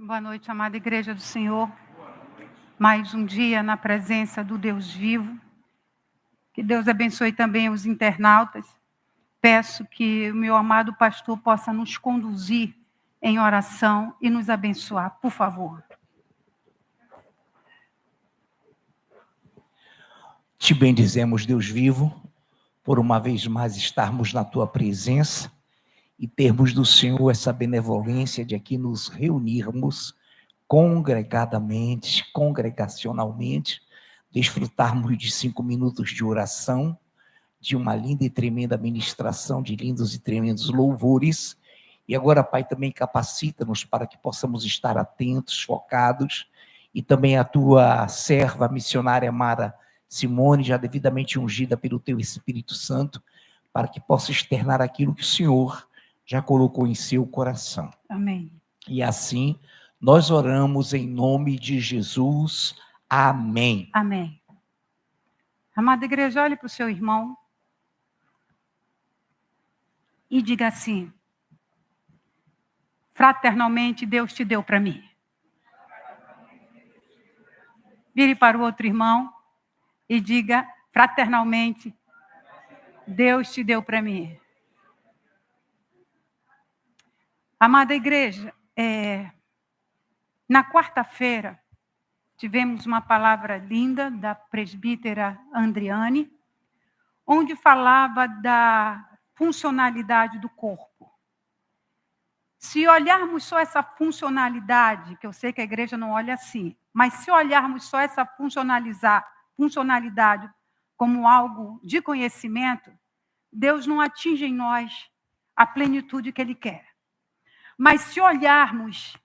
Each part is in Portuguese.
Boa noite, amada Igreja do Senhor. Mais um dia na presença do Deus vivo. Que Deus abençoe também os internautas. Peço que o meu amado pastor possa nos conduzir em oração e nos abençoar, por favor. Te bendizemos, Deus vivo, por uma vez mais estarmos na tua presença e termos do Senhor essa benevolência de aqui nos reunirmos congregadamente, congregacionalmente, desfrutarmos de 5 minutos de oração, de uma linda e tremenda ministração, de lindos e tremendos louvores. E agora, Pai, também capacita-nos para que possamos estar atentos, focados, e também a tua serva, a missionária Mara Simone, já devidamente ungida pelo teu Espírito Santo, para que possa externar aquilo que o Senhor já colocou em seu coração. Amém. E assim, nós oramos em nome de Jesus. Amém. Amém. Amada Igreja, olhe para o seu irmão e diga assim: fraternalmente, Deus te deu para mim. Vire para o outro irmão e diga fraternalmente: Deus te deu para mim. Amada Igreja, na quarta-feira, tivemos uma palavra linda da presbítera Andriane, onde falava da funcionalidade do corpo. Se olharmos só essa funcionalidade, que eu sei que a igreja não olha assim, mas se olharmos só essa funcionalidade como algo de conhecimento, Deus não atinge em nós a plenitude que Ele quer. Mas se olharmos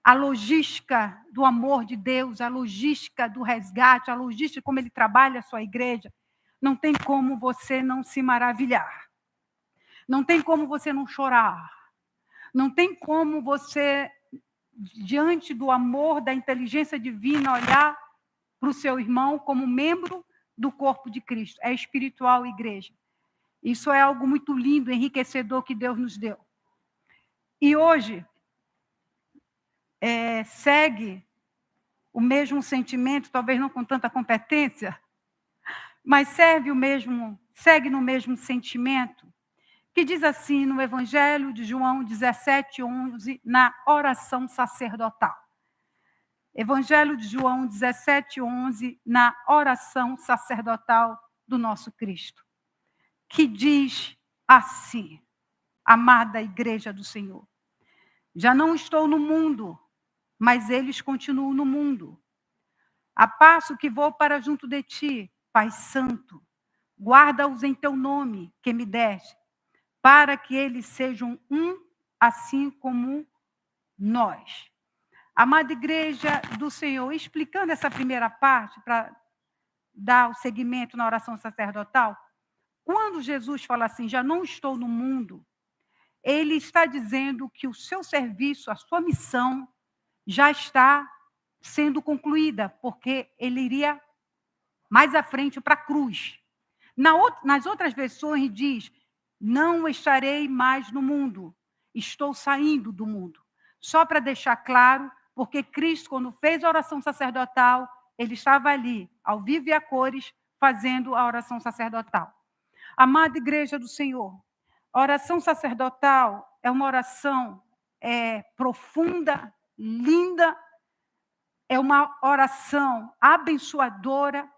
a logística do amor de Deus, a logística do resgate, a logística como Ele trabalha a sua igreja, não tem como você não se maravilhar. Não tem como você não chorar. Não tem como você, diante do amor, da inteligência divina, olhar para o seu irmão como membro do corpo de Cristo. É espiritual, igreja. Isso é algo muito lindo, enriquecedor que Deus nos deu. E hoje, segue o mesmo sentimento, talvez não com tanta competência, mas segue no mesmo sentimento, que diz assim no Evangelho de João 17:11, na oração sacerdotal. Evangelho de João 17:11, na oração sacerdotal do nosso Cristo, que diz assim: amada Igreja do Senhor, já não estou no mundo, mas eles continuam no mundo. A passo que vou para junto de ti, Pai Santo, guarda-os em teu nome que me deste, para que eles sejam um, assim como nós. Amada Igreja do Senhor, explicando essa primeira parte, para dar o seguimento na oração sacerdotal, quando Jesus fala assim, já não estou no mundo, Ele está dizendo que o seu serviço, a sua missão, já está sendo concluída, porque Ele iria mais à frente para a cruz. Nas outras versões diz, não estarei mais no mundo, estou saindo do mundo. Só para deixar claro, porque Cristo, quando fez a oração sacerdotal, Ele estava ali, ao vivo e a cores, fazendo a oração sacerdotal. Amada Igreja do Senhor, a oração sacerdotal é uma oração profunda, linda, é uma oração abençoadora,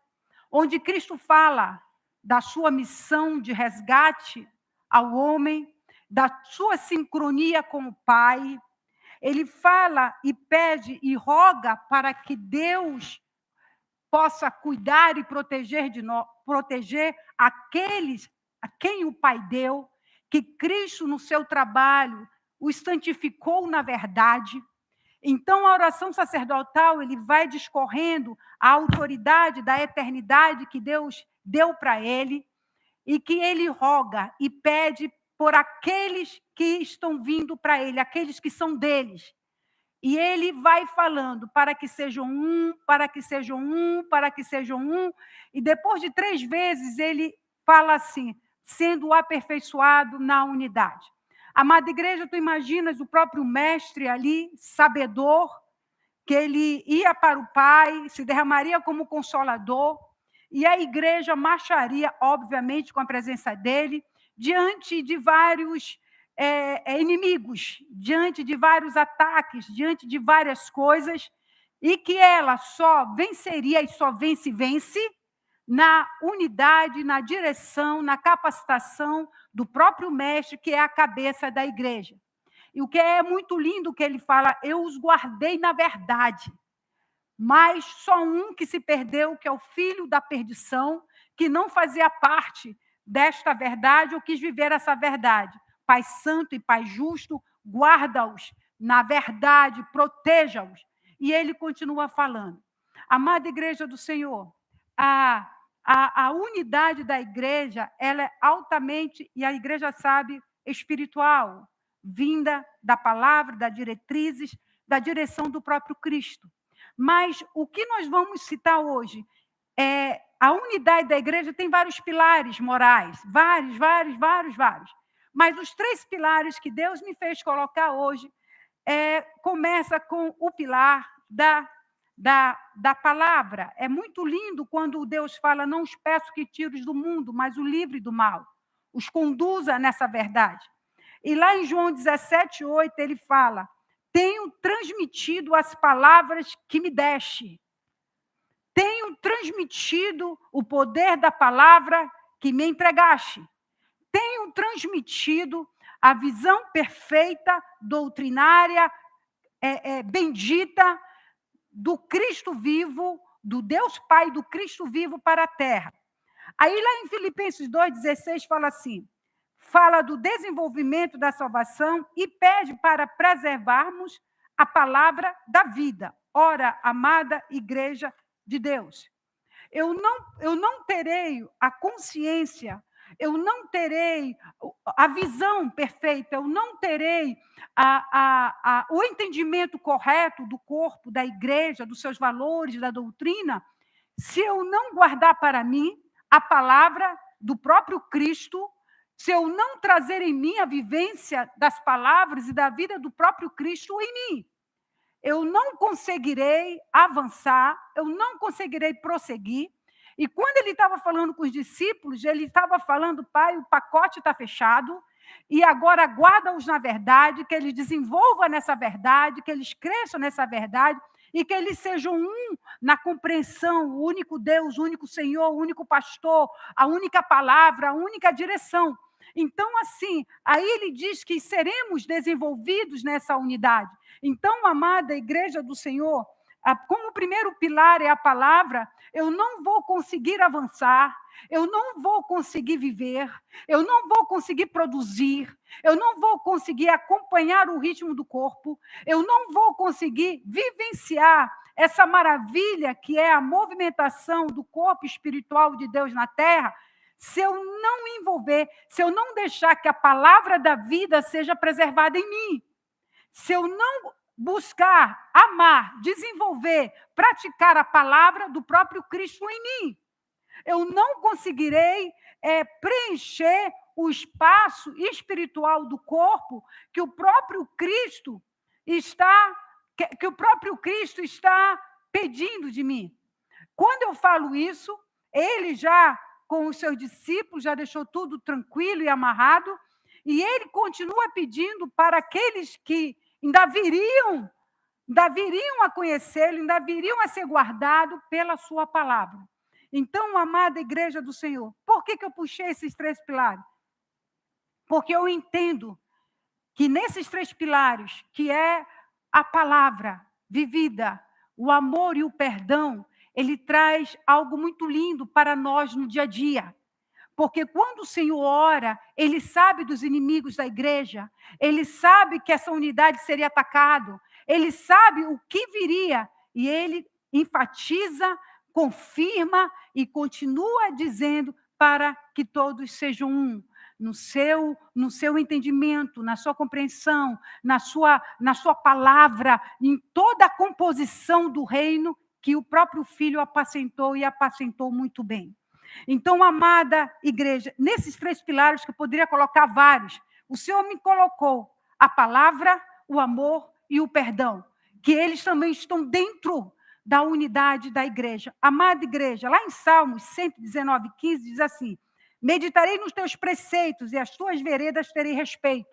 onde Cristo fala da sua missão de resgate ao homem, da sua sincronia com o Pai. Ele fala e pede e roga para que Deus possa cuidar e proteger proteger aqueles a quem o Pai deu, que Cristo no seu trabalho o santificou na verdade. Então, a oração sacerdotal, ele vai discorrendo a autoridade da eternidade que Deus deu para ele e que ele roga e pede por aqueles que estão vindo para ele, aqueles que são deles. E ele vai falando para que sejam um, para que sejam um, para que sejam um. E depois de 3 vezes ele fala assim, sendo aperfeiçoado na unidade. Amada igreja, tu imaginas o próprio mestre ali, sabedor, que ele ia para o Pai, se derramaria como consolador, e a igreja marcharia, obviamente, com a presença dele, diante de vários inimigos, diante de vários ataques, diante de várias coisas, e que ela só venceria e só vence na unidade, na direção, na capacitação do próprio mestre, que é a cabeça da igreja. E o que é muito lindo que ele fala, eu os guardei na verdade, mas só um que se perdeu, que é o filho da perdição, que não fazia parte desta verdade ou quis viver essa verdade. Pai santo e Pai justo, guarda-os na verdade, proteja-os. E ele continua falando. Amada igreja do Senhor, a unidade da igreja, ela é altamente, e a igreja sabe, espiritual, vinda da palavra, das diretrizes, da direção do próprio Cristo. Mas o que nós vamos citar hoje é a unidade da igreja tem vários pilares morais, vários. Mas os 3 pilares que Deus me fez colocar hoje começa com o pilar da palavra. É muito lindo quando Deus fala, não os peço que tire do mundo, mas o livre do mal. Os conduza nessa verdade. E lá em João 17:8, ele fala, tenho transmitido as palavras que me deste. Tenho transmitido o poder da palavra que me entregaste. Tenho transmitido a visão perfeita, doutrinária, bendita, do Cristo vivo, do Deus Pai, do Cristo vivo para a terra. Aí lá em Filipenses 2:16 fala assim, fala do desenvolvimento da salvação e pede para preservarmos a palavra da vida. Ora, amada igreja de Deus, eu não terei a consciência, eu não terei a visão perfeita, eu não terei o entendimento correto do corpo, da igreja, dos seus valores, da doutrina, se eu não guardar para mim a palavra do próprio Cristo, se eu não trazer em mim a vivência das palavras e da vida do próprio Cristo em mim. Eu não conseguirei avançar, eu não conseguirei prosseguir. E quando ele estava falando com os discípulos, ele estava falando, Pai, o pacote está fechado, e agora guarda-os na verdade, que eles desenvolvam nessa verdade, que eles cresçam nessa verdade, e que eles sejam um na compreensão, o único Deus, o único Senhor, o único pastor, a única palavra, a única direção. Então, assim, aí ele diz que seremos desenvolvidos nessa unidade. Então, amada igreja do Senhor, como o primeiro pilar é a palavra, eu não vou conseguir avançar, eu não vou conseguir viver, eu não vou conseguir produzir, eu não vou conseguir acompanhar o ritmo do corpo, eu não vou conseguir vivenciar essa maravilha que é a movimentação do corpo espiritual de Deus na terra, se eu não envolver, se eu não deixar que a palavra da vida seja preservada em mim, se eu não buscar, amar, desenvolver, praticar a palavra do próprio Cristo em mim, eu não conseguirei preencher o espaço espiritual do corpo que o próprio Cristo está pedindo de mim. Quando eu falo isso, ele já com os seus discípulos já deixou tudo tranquilo e amarrado, e ele continua pedindo para aqueles que ainda viriam a conhecê-lo, ainda viriam a ser guardados pela sua palavra. Então, amada igreja do Senhor, por que eu puxei esses 3 pilares? Porque eu entendo que nesses 3 pilares, que é a palavra vivida, o amor e o perdão, ele traz algo muito lindo para nós no dia a dia. Porque quando o Senhor ora, ele sabe dos inimigos da igreja, ele sabe que essa unidade seria atacada, ele sabe o que viria, e ele enfatiza, confirma e continua dizendo para que todos sejam um, no seu entendimento, na sua compreensão, na sua palavra, em toda a composição do reino que o próprio Filho apacentou e apacentou muito bem. Então, amada igreja, nesses 3 pilares, que eu poderia colocar vários, o Senhor me colocou a palavra, o amor e o perdão. que eles também estão dentro da unidade da igreja. Amada igreja, lá em Salmos 119:15 diz assim: meditarei nos teus preceitos e as tuas veredas terei respeito.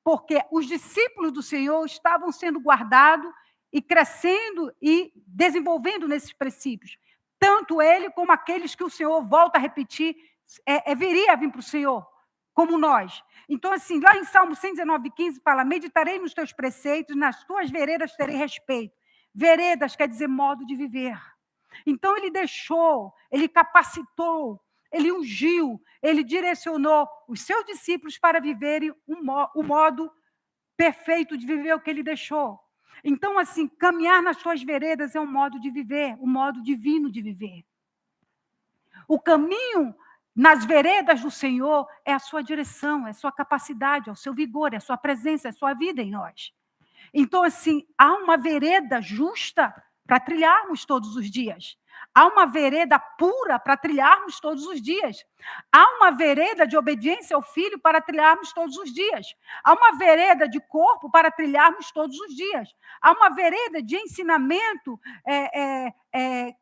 Porque os discípulos do Senhor estavam sendo guardados e crescendo e desenvolvendo nesses princípios. Tanto ele como aqueles que o Senhor, volta a repetir, viria a vir para o Senhor, como nós. Então, assim, lá em Salmo 119:15 fala: meditarei nos teus preceitos, nas tuas veredas terei respeito. Veredas quer dizer modo de viver. Então, ele deixou, ele capacitou, ele ungiu, ele direcionou os seus discípulos para viverem o modo perfeito de viver o que ele deixou. Então, assim, caminhar nas suas veredas é um modo de viver, um modo divino de viver. O caminho nas veredas do Senhor é a sua direção, é a sua capacidade, é o seu vigor, é a sua presença, é a sua vida em nós. Então, assim, há uma vereda justa para trilharmos todos os dias. Há uma vereda pura para trilharmos todos os dias. Há uma vereda de obediência ao Filho para trilharmos todos os dias. Há uma vereda de corpo para trilharmos todos os dias. Há uma vereda de ensinamento,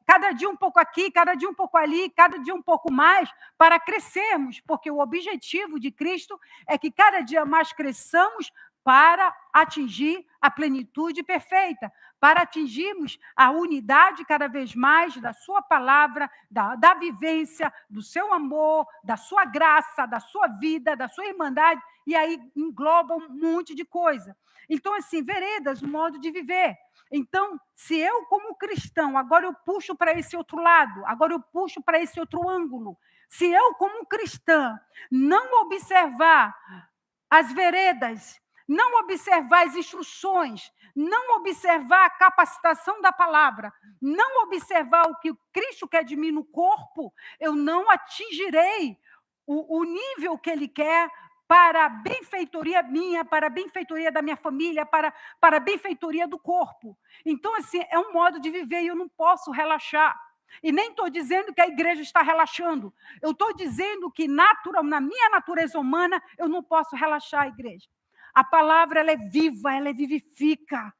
cada dia um pouco aqui, cada dia um pouco ali, cada dia um pouco mais, para crescermos, porque o objetivo de Cristo é que cada dia mais cresçamos para atingir a plenitude perfeita, para atingirmos a unidade cada vez mais da sua palavra, da vivência, do seu amor, da sua graça, da sua vida, da sua irmandade, e aí engloba um monte de coisa. Então, assim, veredas, um modo de viver. Então, se eu, como cristão, agora eu puxo para esse outro lado, agora eu puxo para esse outro ângulo, se eu, como cristã, não observar as veredas, não observar as instruções, não observar a capacitação da palavra, não observar o que o Cristo quer de mim no corpo, eu não atingirei o nível que Ele quer para a benfeitoria minha, para a benfeitoria da minha família, para a benfeitoria do corpo. Então, assim, é um modo de viver e eu não posso relaxar. E nem estou dizendo que a igreja está relaxando. Eu estou dizendo que, na minha natureza humana, eu não posso relaxar a igreja. A palavra, ela é viva, ela vivifica.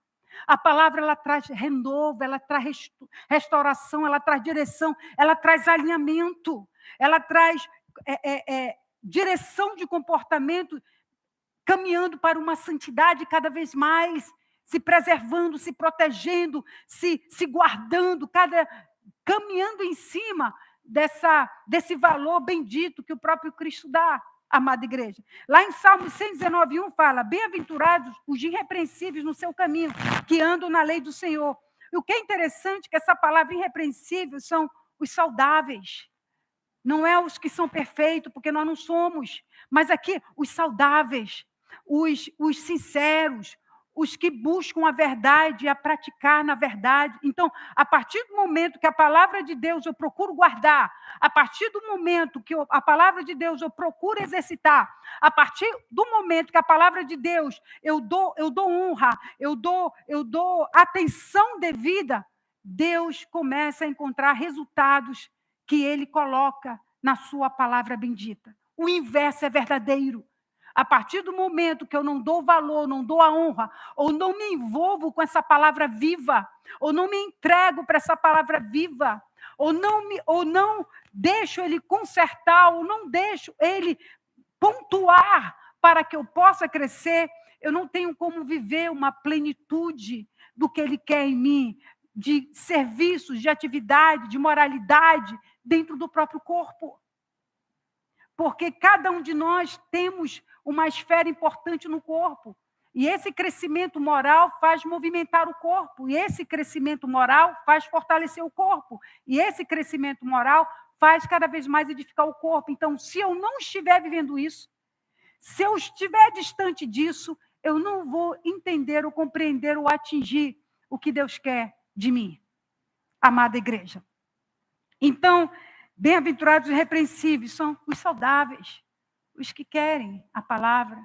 A palavra, ela traz renovo, ela traz restauração, ela traz direção, ela traz alinhamento, ela traz direção de comportamento, caminhando para uma santidade cada vez mais, se preservando, se protegendo, se guardando, caminhando em cima desse valor bendito que o próprio Cristo dá. Amada igreja. Lá em Salmo 119:1 fala: bem-aventurados os irrepreensíveis no seu caminho, que andam na lei do Senhor. E o que é interessante é que essa palavra irrepreensível são os saudáveis. Não é os que são perfeitos, porque nós não somos. Mas aqui, os saudáveis, os sinceros, os que buscam a verdade e a praticar na verdade. Então, a partir do momento que a palavra de Deus eu procuro guardar, a partir do momento que a palavra de Deus eu procuro exercitar, a partir do momento que a palavra de Deus eu dou honra, eu dou atenção devida, Deus começa a encontrar resultados que Ele coloca na sua palavra bendita. O inverso é verdadeiro. A partir do momento que eu não dou valor, não dou a honra, ou não me envolvo com essa palavra viva, ou não me entrego para essa palavra viva, ou não deixo Ele consertar, ou não deixo Ele pontuar para que eu possa crescer, eu não tenho como viver uma plenitude do que Ele quer em mim, de serviços, de atividade, de moralidade, dentro do próprio corpo. Porque cada um de nós temos uma esfera importante no corpo. E esse crescimento moral faz movimentar o corpo. E esse crescimento moral faz fortalecer o corpo. E esse crescimento moral faz cada vez mais edificar o corpo. Então, se eu não estiver vivendo isso, se eu estiver distante disso, eu não vou entender ou compreender ou atingir o que Deus quer de mim, amada igreja. Então, bem-aventurados e irrepreensíveis são os saudáveis, os que querem a palavra,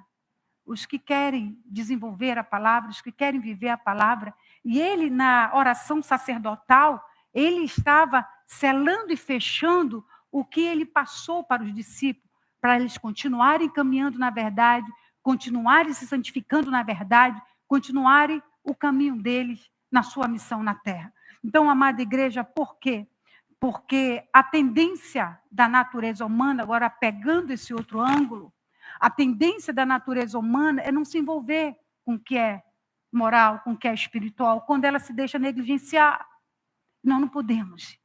os que querem desenvolver a palavra, os que querem viver a palavra. E ele, na oração sacerdotal, ele estava selando e fechando o que ele passou para os discípulos, para eles continuarem caminhando na verdade, continuarem se santificando na verdade, continuarem o caminho deles na sua missão na terra. Então, amada igreja, por quê? Porque a tendência da natureza humana, agora pegando esse outro ângulo, a tendência da natureza humana é não se envolver com o que é moral, com o que é espiritual, quando ela se deixa negligenciar. Nós não podemos.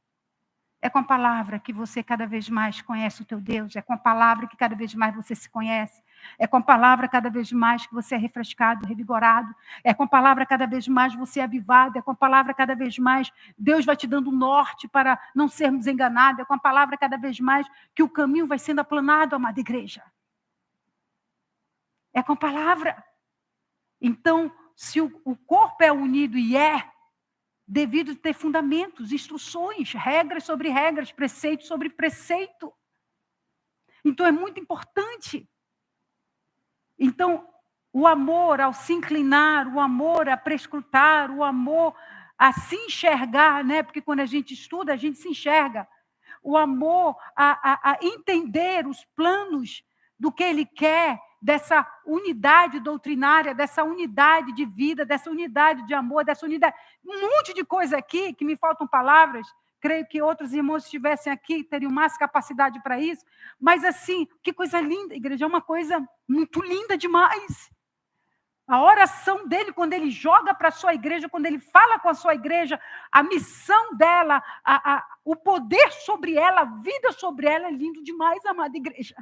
É com a palavra que você cada vez mais conhece o teu Deus, é com a palavra que cada vez mais você se conhece, é com a palavra cada vez mais que você é refrescado, revigorado, é com a palavra cada vez mais você é avivado, é com a palavra cada vez mais Deus vai te dando norte para não sermos enganados, é com a palavra cada vez mais que o caminho vai sendo aplanado, amada igreja. É com a palavra. Então, se o corpo é unido e devido ter fundamentos, instruções, regras sobre regras, preceito sobre preceito. Então, é muito importante. Então, o amor ao se inclinar, o amor a prescrutar, o amor a se enxergar, né? Porque quando a gente estuda, a gente se enxerga. O amor a entender os planos do que ele quer, dessa unidade doutrinária, dessa unidade de vida, dessa unidade de amor, dessa unidade. Um monte de coisa aqui que me faltam palavras. Creio que outros irmãos que estivessem aqui teriam mais capacidade para isso. Mas, assim, que coisa linda, igreja, é uma coisa muito linda demais. A oração dele, quando ele joga para a sua igreja, quando ele fala com a sua igreja, a missão dela, o poder sobre ela, a vida sobre ela, é lindo demais, amada igreja.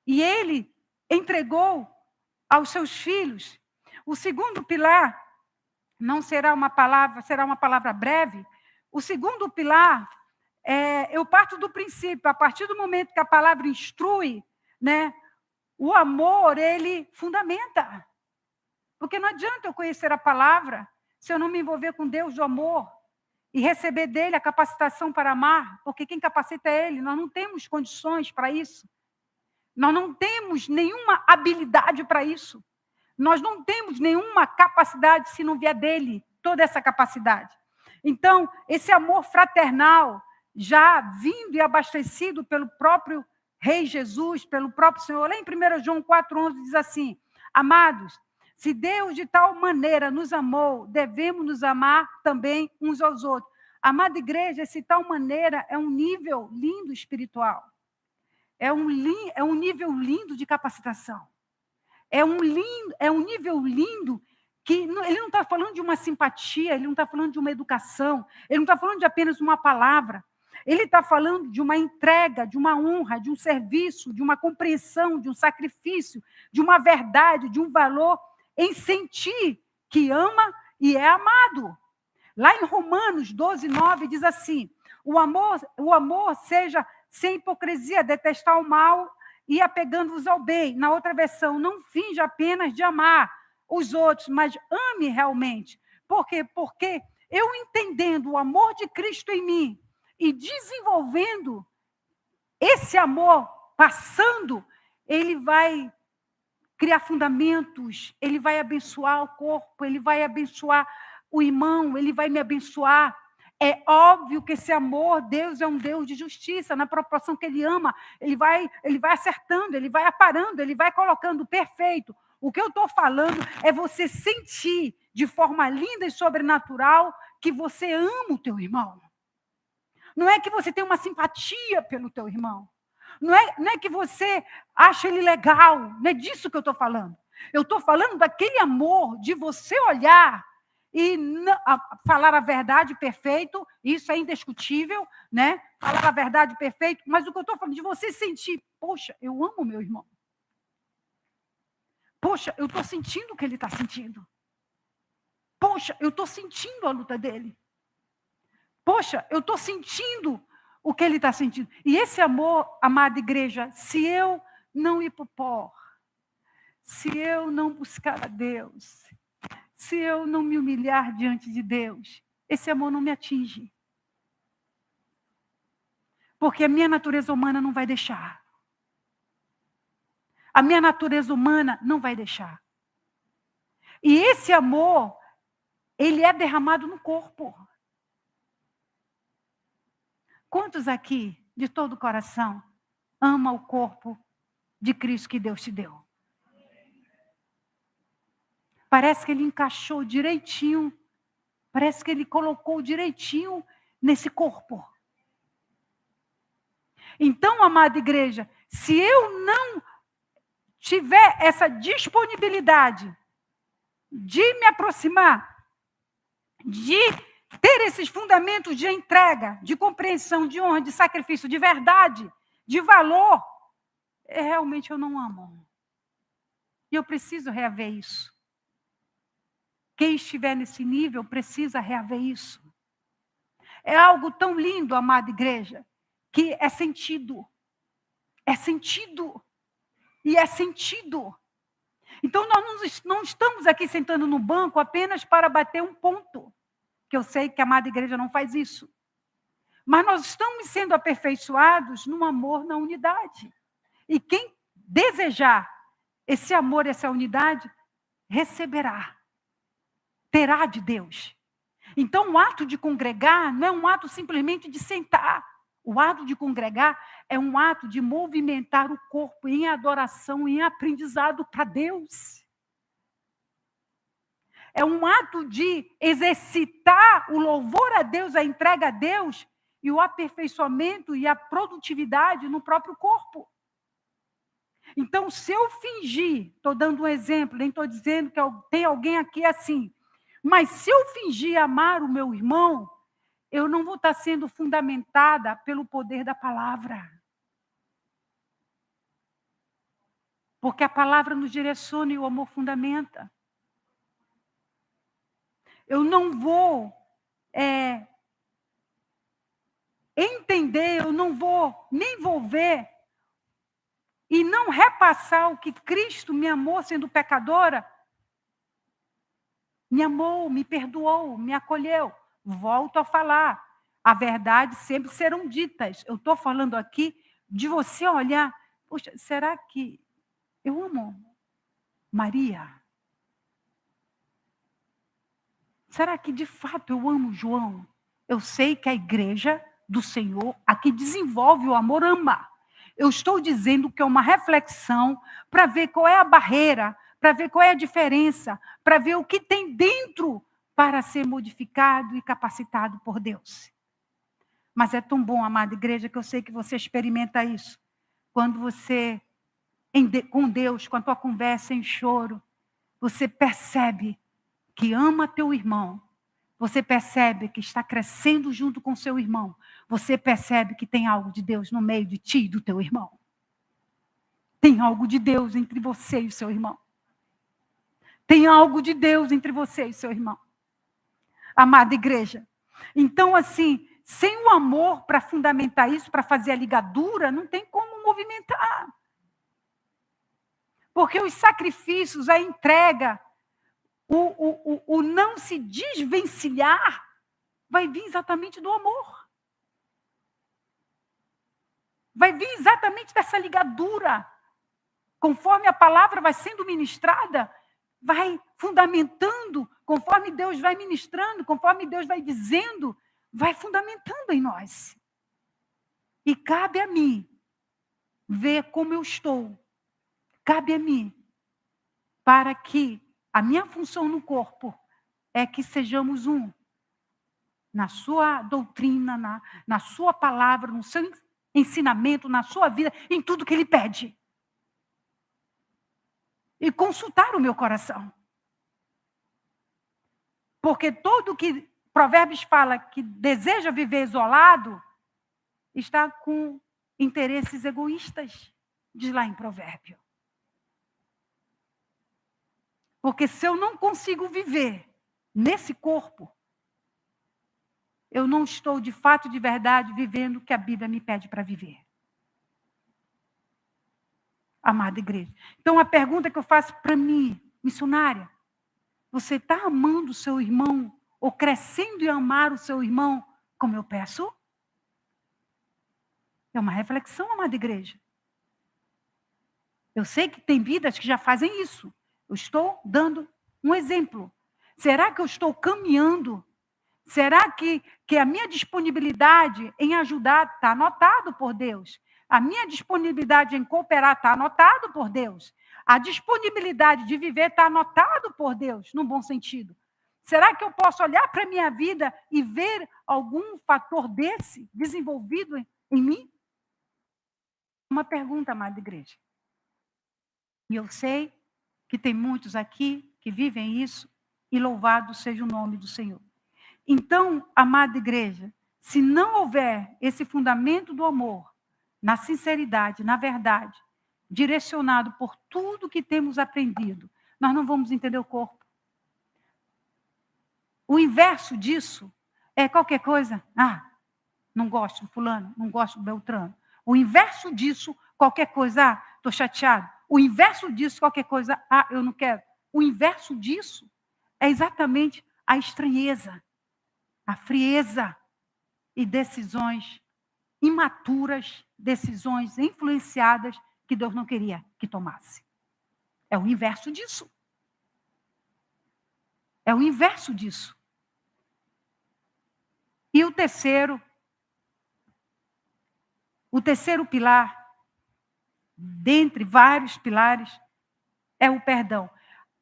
E ele entregou aos seus filhos. O segundo pilar, não será uma palavra, será uma palavra breve. O segundo pilar, eu parto do princípio, a partir do momento que a palavra instrui, né, o amor, ele fundamenta. Porque não adianta eu conhecer a palavra se eu não me envolver com Deus do amor e receber dele a capacitação para amar, porque quem capacita é ele. Nós não temos condições para isso. Nós não temos nenhuma habilidade para isso. Nós não temos nenhuma capacidade se não vier dele, toda essa capacidade. Então, esse amor fraternal, já vindo e abastecido pelo próprio Rei Jesus, pelo próprio Senhor, lá em 1 João 4,11 diz assim: amados, se Deus de tal maneira nos amou, devemos nos amar também uns aos outros. Amada igreja, esse tal maneira é um nível lindo espiritual. É um nível lindo de capacitação. É um nível lindo que ele não está falando de uma simpatia, ele não está falando de uma educação, ele não está falando de apenas uma palavra. Ele está falando de uma entrega, de uma honra, de um serviço, de uma compreensão, de um sacrifício, de uma verdade, de um valor em sentir que ama e é amado. Lá em Romanos 12:9 diz assim: o amor seja sem hipocrisia, detestar o mal e apegando-vos ao bem. Na outra versão, não finja apenas de amar os outros, mas ame realmente. Por quê? Porque eu entendendo o amor de Cristo em mim e desenvolvendo esse amor, passando, ele vai criar fundamentos, ele vai abençoar o corpo, ele vai abençoar o irmão, ele vai me abençoar. É óbvio que esse amor, Deus é um Deus de justiça, na proporção que ele ama, ele vai acertando, ele vai aparando, ele vai colocando perfeito. O que eu estou falando é você sentir de forma linda e sobrenatural que você ama o teu irmão. Não é que você tem uma simpatia pelo teu irmão. Não é que você acha ele legal. Não é disso que eu estou falando. Eu estou falando daquele amor de você olhar e falar a verdade perfeito, isso é indiscutível, né? Falar a verdade perfeito, mas o que eu estou falando de você sentir, poxa, eu amo meu irmão. Poxa, eu estou sentindo o que ele está sentindo. Poxa, eu estou sentindo a luta dele. Poxa, eu estou sentindo o que ele está sentindo. E esse amor, amada igreja, se eu não ir para o pó, se eu não buscar a Deus, se eu não me humilhar diante de Deus, esse amor não me atinge. Porque a minha natureza humana não vai deixar. A minha natureza humana não vai deixar. E esse amor, ele é derramado no corpo. Quantos aqui, de todo o coração, ama o corpo de Cristo que Deus te deu? Parece que ele encaixou direitinho. Parece que ele colocou direitinho nesse corpo. Então, amada igreja, se eu não tiver essa disponibilidade de me aproximar, de ter esses fundamentos de entrega, de compreensão, de honra, de sacrifício, de verdade, de valor, realmente eu não amo. E eu preciso reaver isso. Quem estiver nesse nível precisa reaver isso. É algo tão lindo, amada igreja, que é sentido. É sentido. E é sentido. Então, nós não estamos aqui sentando no banco apenas para bater um ponto. Que eu sei que a amada igreja não faz isso. Mas nós estamos sendo aperfeiçoados no amor, na unidade. E quem desejar esse amor, essa unidade, receberá. Terá de Deus. Então, o ato de congregar não é um ato simplesmente de sentar. O ato de congregar é um ato de movimentar o corpo em adoração, em aprendizado para Deus. É um ato de exercitar o louvor a Deus, a entrega a Deus e o aperfeiçoamento e a produtividade no próprio corpo. Então, se eu fingir, estou dando um exemplo, nem estou dizendo que tem alguém aqui assim, mas se eu fingir amar o meu irmão, eu não vou estar sendo fundamentada pelo poder da palavra. Porque a palavra nos direciona e o amor fundamenta. Eu não vou entender, eu não vou me envolver e não repassar o que Cristo me amou sendo pecadora, me amou, me perdoou, me acolheu. Volto a falar, a verdade sempre serão ditas. Eu estou falando aqui de você olhar, poxa, será que eu amo Maria? Será que de fato eu amo João? Eu sei que a igreja do Senhor, a que desenvolve o amor, ama. Eu estou dizendo que é uma reflexão para ver qual é a barreira, para ver qual é a diferença, para ver o que tem dentro para ser modificado e capacitado por Deus. Mas é tão bom, amada igreja, que eu sei que você experimenta isso. Quando você, com Deus, com a tua conversa em choro, você percebe que ama teu irmão. Você percebe que está crescendo junto com seu irmão. Você percebe que tem algo de Deus no meio de ti e do teu irmão. Tem algo de Deus entre você e o seu irmão. Tem algo de Deus entre você e o seu irmão. Amada igreja. Então, assim, sem o amor para fundamentar isso, para fazer a ligadura, não tem como movimentar. Porque os sacrifícios, a entrega, o não se desvencilhar, vai vir exatamente do amor. Vai vir exatamente dessa ligadura. Conforme a palavra vai sendo ministrada, vai fundamentando, conforme Deus vai ministrando, conforme Deus vai dizendo, vai fundamentando em nós. E cabe a mim ver como eu estou. Cabe a mim, para que a minha função no corpo é que sejamos um. Na sua doutrina, na sua palavra, no seu ensinamento, na sua vida, em tudo que Ele pede. E consultar o meu coração. Porque todo que Provérbios fala que deseja viver isolado, está com interesses egoístas, diz lá em Provérbio. Porque se eu não consigo viver nesse corpo, eu não estou de fato, de verdade, vivendo o que a Bíblia me pede para viver. Amada igreja. Então, a pergunta que eu faço para mim, missionária, você está amando o seu irmão, ou crescendo em amar o seu irmão, como eu peço? É uma reflexão, amada igreja. Eu sei que tem vidas que já fazem isso. Eu estou dando um exemplo. Será que eu estou caminhando? Será que a minha disponibilidade em ajudar está anotado por Deus? A minha disponibilidade em cooperar está anotado por Deus? A disponibilidade de viver está anotado por Deus, no bom sentido. Será que eu posso olhar para a minha vida e ver algum fator desse desenvolvido em mim? Uma pergunta, amada igreja. E eu sei que tem muitos aqui que vivem isso, e louvado seja o nome do Senhor. Então, amada igreja, se não houver esse fundamento do amor, na sinceridade, na verdade, direcionado por tudo que temos aprendido, nós não vamos entender o corpo. O inverso disso é qualquer coisa. Não gosto do fulano, não gosto do Beltrano. O inverso disso, qualquer coisa, estou chateado. O inverso disso, qualquer coisa, eu não quero. O inverso disso é exatamente a estranheza, a frieza e decisões imaturas, decisões influenciadas que Deus não queria que tomasse. É o inverso disso. É o inverso disso. E o terceiro pilar, dentre vários pilares, é o perdão.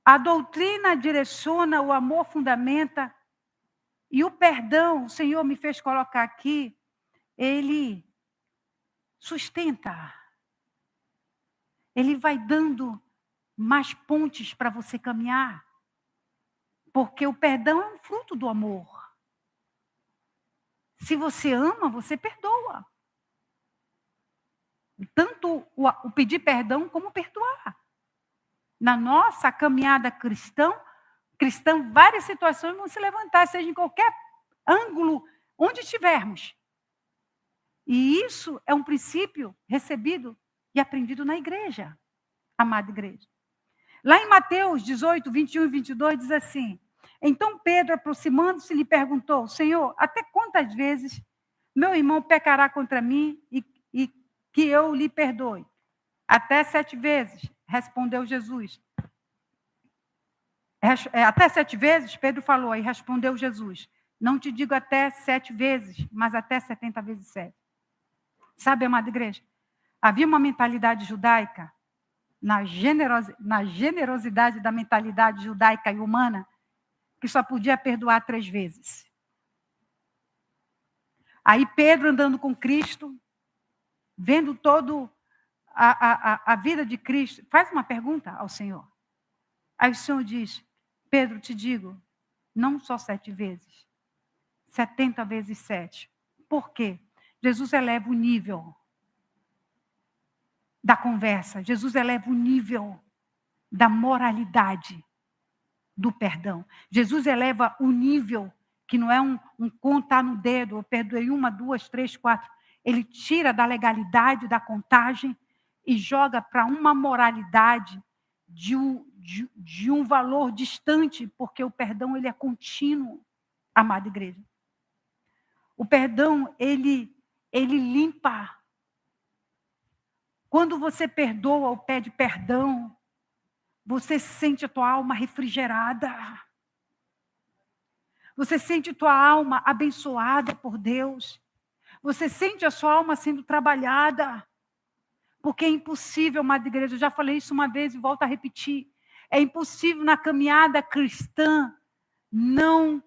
A doutrina direciona, o amor fundamenta, e o perdão, o Senhor me fez colocar aqui, ele sustenta. Ele vai dando mais pontes para você caminhar. Porque o perdão é um fruto do amor. Se você ama, você perdoa. Tanto o pedir perdão como perdoar. Na nossa caminhada cristã, várias situações vão se levantar, seja em qualquer ângulo, onde estivermos. E isso é um princípio recebido e aprendido na igreja, amada igreja. Lá em Mateus 18, 21 e 22, diz assim: então Pedro, aproximando-se, lhe perguntou: Senhor, até quantas vezes meu irmão pecará contra mim e que eu lhe perdoe? Até 7 vezes, respondeu Jesus. Até 7 vezes, Pedro falou, e respondeu Jesus: não te digo até 7 vezes, mas até 70 vezes 7. Sabe, amada igreja, havia uma mentalidade judaica, na generosidade da mentalidade judaica e humana, que só podia perdoar 3 vezes. Aí Pedro, andando com Cristo, vendo todo a vida de Cristo, faz uma pergunta ao Senhor. Aí o Senhor diz: Pedro, te digo, não só 7 vezes, 70 vezes 7. Por quê? Jesus eleva o nível da conversa. Jesus eleva o nível da moralidade do perdão. Jesus eleva o nível que não é um contar no dedo, eu perdoei 1, 2, 3, 4. Ele tira da legalidade da contagem e joga para uma moralidade de um valor distante, porque o perdão ele é contínuo, amada igreja. O perdão, ele limpa. Quando você perdoa ou pede perdão, você sente a tua alma refrigerada. Você sente a tua alma abençoada por Deus. Você sente a sua alma sendo trabalhada. Porque é impossível, amada igreja, eu já falei isso uma vez e volto a repetir. É impossível na caminhada cristã não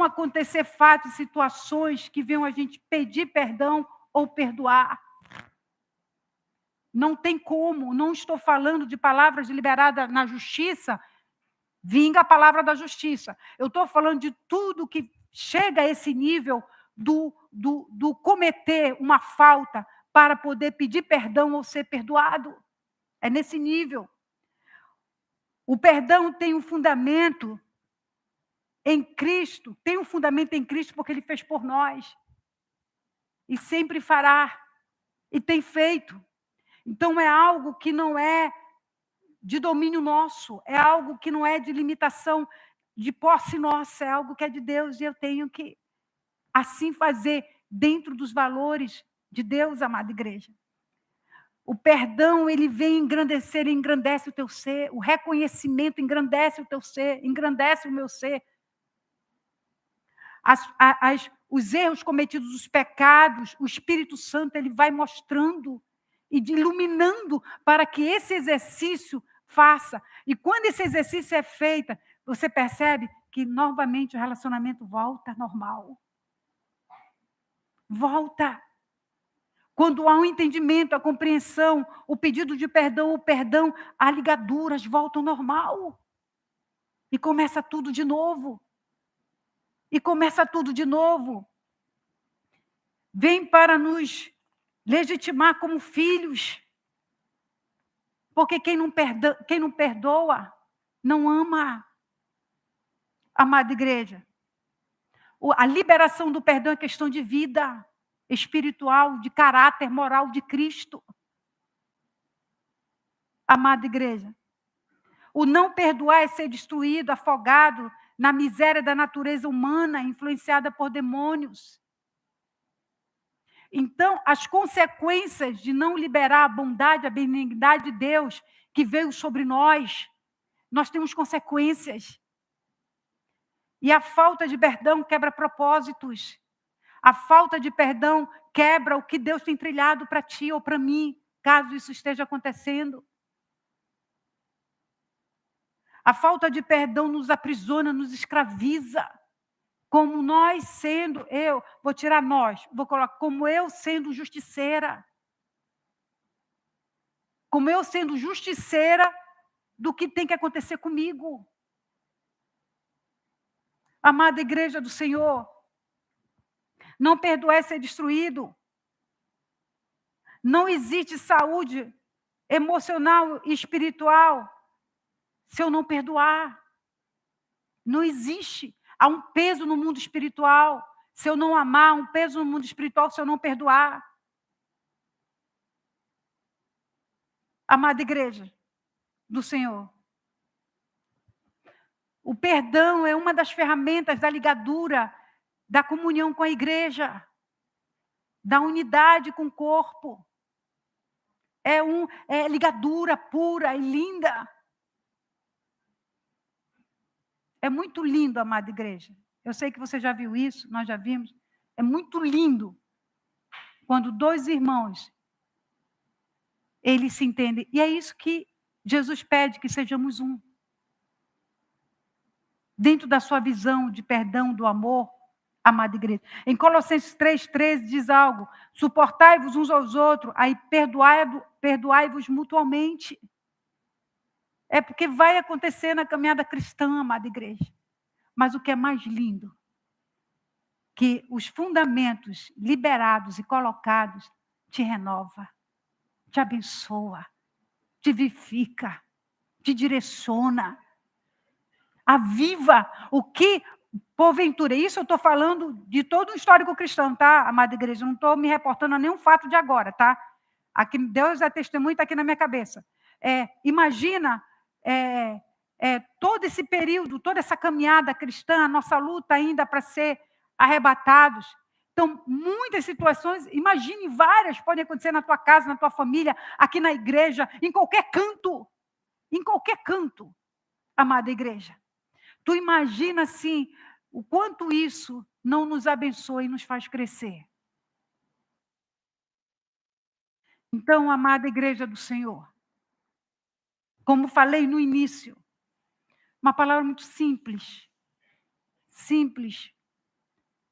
acontecer fatos, situações que venham a gente pedir perdão ou perdoar. Não tem como, não estou falando de palavras liberadas na justiça, vinga a palavra da justiça. Eu estou falando de tudo que chega a esse nível do cometer uma falta para poder pedir perdão ou ser perdoado. É nesse nível. O perdão tem um fundamento em Cristo, porque Ele fez por nós. E sempre fará. E tem feito. Então é algo que não é de domínio nosso, é algo que não é de limitação, de posse nossa, é algo que é de Deus e eu tenho que assim fazer dentro dos valores de Deus, amada igreja. O perdão, ele vem engrandecer, ele engrandece o teu ser, o reconhecimento engrandece o teu ser, engrandece o meu ser. Os erros cometidos, os pecados, o Espírito Santo, ele vai mostrando e iluminando para que esse exercício faça. E quando esse exercício é feito, você percebe que novamente o relacionamento volta normal. Volta. Quando há um entendimento, a compreensão, o pedido de perdão, o perdão, as ligaduras voltam ao normal. E começa tudo de novo. E começa tudo de novo. Vem para nos legitimar como filhos. Porque quem não perdoa, não ama. Amada igreja, a liberação do perdão é questão de vida espiritual, de caráter moral de Cristo. Amada igreja, o não perdoar é ser destruído, afogado na miséria da natureza humana, influenciada por demônios. Então, as consequências de não liberar a bondade, a benignidade de Deus que veio sobre nós temos consequências. E a falta de perdão quebra propósitos. A falta de perdão quebra o que Deus tem trilhado para ti ou para mim, caso isso esteja acontecendo. A falta de perdão nos aprisiona, nos escraviza. Como nós sendo, vou tirar nós, vou colocar como eu sendo justiceira. Como eu sendo justiceira do que tem que acontecer comigo. Amada igreja do Senhor, não perdoar é ser destruído. Não existe saúde emocional e espiritual se eu não perdoar. Não existe. Há um peso no mundo espiritual se eu não amar, um peso no mundo espiritual se eu não perdoar. Amada igreja do Senhor, o perdão é uma das ferramentas da ligadura, da comunhão com a igreja, da unidade com o corpo. É ligadura pura e linda. É muito lindo, amada igreja. Eu sei que você já viu isso, nós já vimos. É muito lindo quando dois irmãos, eles se entendem. E é isso que Jesus pede, que sejamos um. Dentro da sua visão de perdão, do amor, amada igreja. Em Colossenses 3,13 diz algo: suportai-vos uns aos outros, aí perdoai-vos mutuamente. É porque vai acontecer na caminhada cristã, amada igreja. Mas o que é mais lindo, que os fundamentos liberados e colocados te renova, te abençoa, te vivifica, te direciona, aviva o que, porventura, isso eu estou falando de todo o histórico cristão, tá, amada igreja? Não estou me reportando a nenhum fato de agora, tá? Aqui, Deus é testemunho, está aqui na minha cabeça. Imagina todo esse período, toda essa caminhada cristã, a nossa luta ainda para ser arrebatados. Então, muitas situações, imagine várias, podem acontecer na tua casa, na tua família, aqui na igreja, em qualquer canto, amada igreja. Tu imagina, assim, o quanto isso não nos abençoa e nos faz crescer. Então, amada igreja do Senhor, como falei no início, uma palavra muito simples,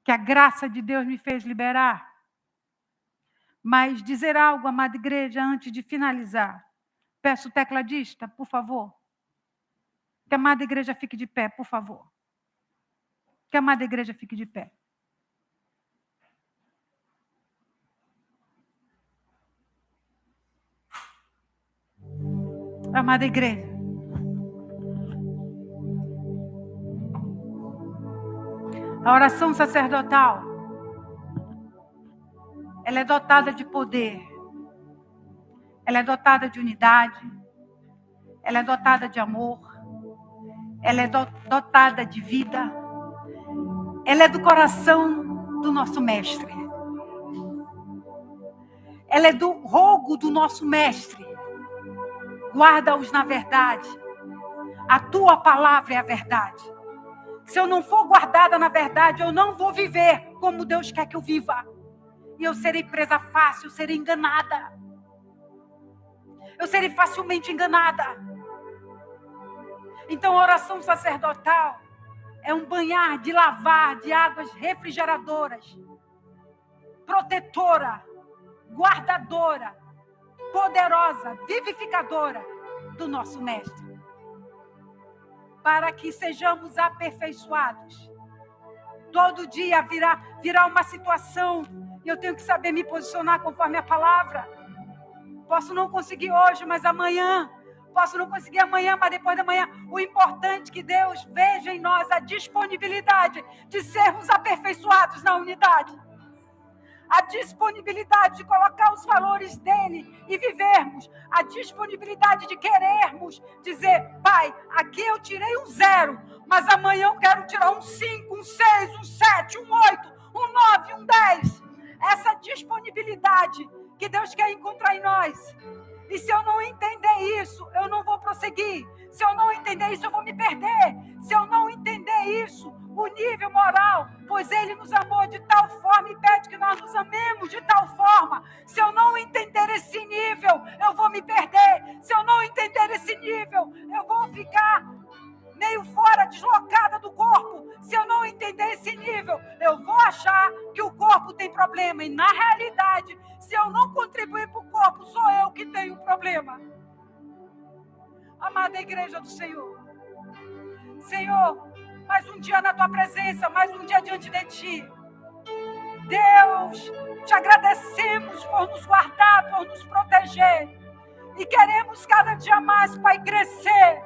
que a graça de Deus me fez liberar. Mas dizer algo, amada igreja, antes de finalizar. Peço o tecladista, por favor. Que a amada igreja fique de pé, por favor. Que a amada igreja fique de pé. Amada igreja, a oração sacerdotal, ela é dotada de poder, ela é dotada de unidade, ela é dotada de amor, ela é dotada de vida, ela é do coração do nosso mestre, ela é do rogo do nosso mestre. Guarda-os na verdade. A tua palavra é a verdade. Se eu não for guardada na verdade, eu não vou viver como Deus quer que eu viva. E eu serei presa fácil, eu serei enganada. Eu serei facilmente enganada. Então, a oração sacerdotal é um banhar de lavar de águas refrigeradoras, protetora, guardadora, poderosa, vivificadora do nosso Mestre. Para que sejamos aperfeiçoados. Todo dia virá uma situação e eu tenho que saber me posicionar conforme a palavra. Posso não conseguir hoje, mas amanhã. Posso não conseguir amanhã, mas depois da manhã. O importante é que Deus veja em nós a disponibilidade de sermos aperfeiçoados na unidade. A disponibilidade de colocar os valores dele e vivermos. A disponibilidade de querermos dizer, Pai, aqui eu tirei um 0, mas amanhã eu quero tirar um 5, um 6, um 7, um 8, um 9, um 10. Essa disponibilidade que Deus quer encontrar em nós. E se eu não entender isso, eu não vou prosseguir. Se eu não entender isso, eu vou me perder. Se eu não entender isso, o nível moral, pois Ele nos amou de tal forma e pede que nós nos amemos de tal forma. Se eu não entender esse nível, eu vou me perder. Se eu não entender esse nível, eu vou ficar meio fora, deslocada do corpo. Se eu não entender esse nível, eu vou achar que o corpo tem problema. E na realidade, se eu não contribuir para o corpo, sou eu que tenho problema. Amada igreja do Senhor, Senhor, mais um dia na tua presença, mais um dia diante de ti. Deus, te agradecemos por nos guardar, por nos proteger. E queremos cada dia mais, Pai, crescer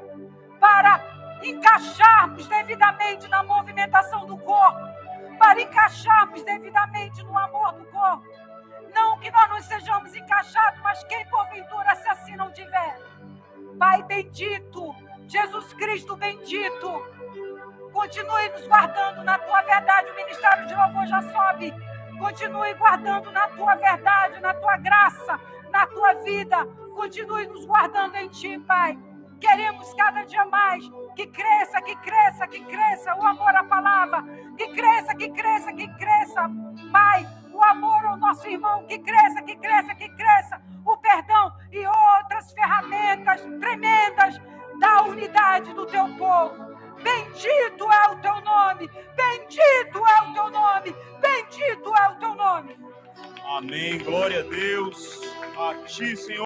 para encaixarmos devidamente na movimentação do corpo, para encaixarmos devidamente no amor do corpo. Não que nós não sejamos encaixados, mas quem porventura se assim não tiver. Pai bendito, Jesus Cristo bendito, continue nos guardando na tua verdade. O ministério de louvor já sobe. Continue guardando na tua verdade, na tua graça, na tua vida. Continue nos guardando em ti, Pai. Queremos cada dia mais que cresça, que cresça, que cresça o amor à palavra. Que cresça, que cresça, que cresça, Pai, o amor ao nosso irmão. Que cresça, que cresça, que cresça o perdão e outras ferramentas tremendas da unidade do teu povo. Bendito é o teu nome, bendito é o teu nome, bendito é o teu nome. Amém, glória a Deus, a ti, Senhor.